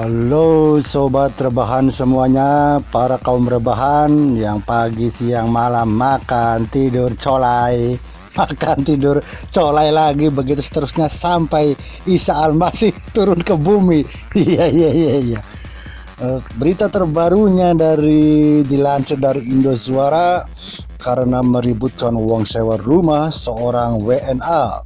Halo sobat rebahan semuanya, para kaum rebahan yang pagi, siang, malam makan, tidur, colai, makan, tidur, colai lagi, begitu seterusnya sampai Isa Al-Masih turun ke bumi. Iya. Berita terbarunya dilansir dari Indosiar karena meributkan uang sewa rumah seorang WNA.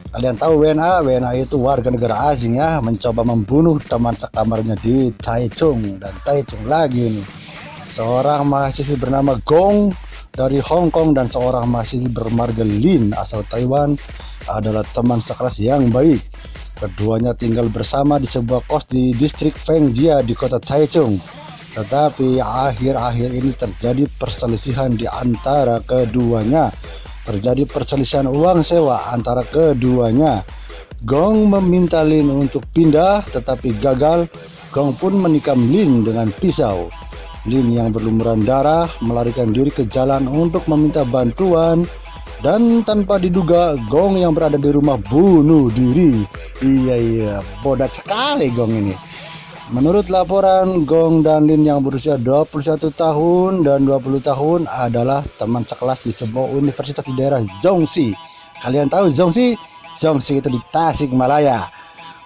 Kalian tahu WNA? WNA itu warga negara asing ya, mencoba membunuh teman sekamarnya di Taichung. Dan Taichung lagi nih, seorang mahasiswi bernama Gong dari Hong Kong dan seorang mahasiswi bermarga Lin asal Taiwan adalah teman sekelas yang baik. Keduanya tinggal bersama di sebuah kos di distrik Fengjia di kota Taichung. Tetapi akhir-akhir ini terjadi perselisihan di antara keduanya. Terjadi perselisihan uang sewa antara keduanya. Gong meminta Lin untuk pindah tetapi gagal. Gong pun menikam Lin dengan pisau. Lin yang berlumuran darah melarikan diri ke jalan untuk meminta bantuan. Dan tanpa diduga Gong yang berada di rumah bunuh diri. Iya, bodat sekali Gong ini. Menurut laporan, Gong dan Lin yang berusia 21 tahun dan 20 tahun adalah teman sekelas di sebuah universitas di daerah Zhongxi. Kalian tahu Zhongxi? Zhongxi itu di Tasikmalaya.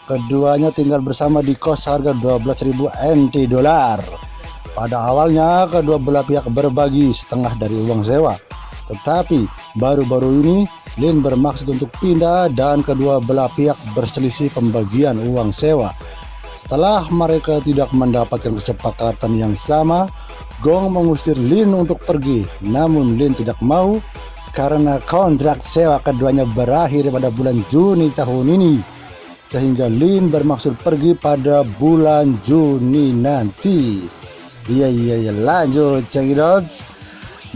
Keduanya tinggal bersama di kos harga 12.000 NT dolar. Pada awalnya kedua belah pihak berbagi setengah dari uang sewa. Tetapi baru-baru ini Lin bermaksud untuk pindah dan kedua belah pihak berselisih pembagian uang sewa. Setelah mereka tidak mendapatkan kesepakatan yang sama, Gong mengusir Lin untuk pergi. Namun Lin tidak mau karena kontrak sewa keduanya berakhir pada bulan Juni tahun ini. Sehingga Lin bermaksud pergi pada bulan Juni nanti. Iya, lanjut cekidot.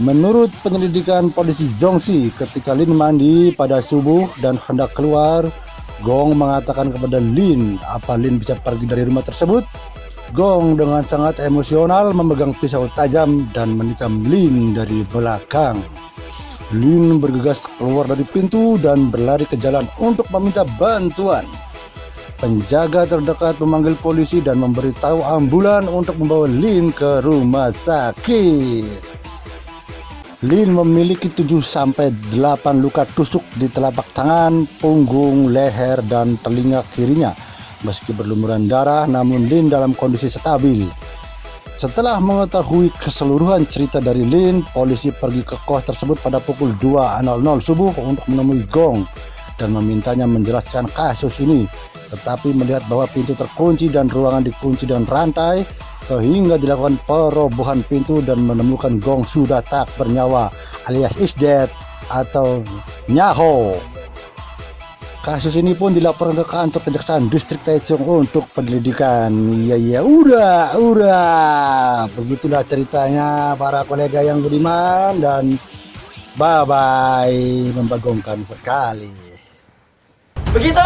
Menurut penyelidikan polisi Zhongxi, ketika Lin mandi pada subuh dan hendak keluar, Gong mengatakan kepada Lin apa Lin bisa pergi dari rumah tersebut. Gong dengan sangat emosional memegang pisau tajam dan menikam Lin dari belakang. Lin bergegas keluar dari pintu dan berlari ke jalan untuk meminta bantuan. Penjaga terdekat memanggil polisi dan memberitahu ambulan untuk membawa Lin ke rumah sakit. Lin memiliki 7-8 luka tusuk di telapak tangan, punggung, leher, dan telinga kirinya. Meski berlumuran darah, namun Lin dalam kondisi stabil. Setelah mengetahui keseluruhan cerita dari Lin, polisi pergi ke kos tersebut pada pukul 2.00 subuh untuk menemui Gong dan memintanya menjelaskan kasus ini. Tetapi melihat bahwa pintu terkunci dan ruangan dikunci dengan rantai, sehingga dilakukan perobohan pintu dan menemukan Gong sudah tak bernyawa alias is dead atau nyaho. Kasus ini pun dilaporkan ke kantor kejaksaan distrik Taichung untuk penyelidikan. Iya, udah. Begitulah ceritanya para kolega yang budiman dan bye-bye, membagongkan sekali. Begitu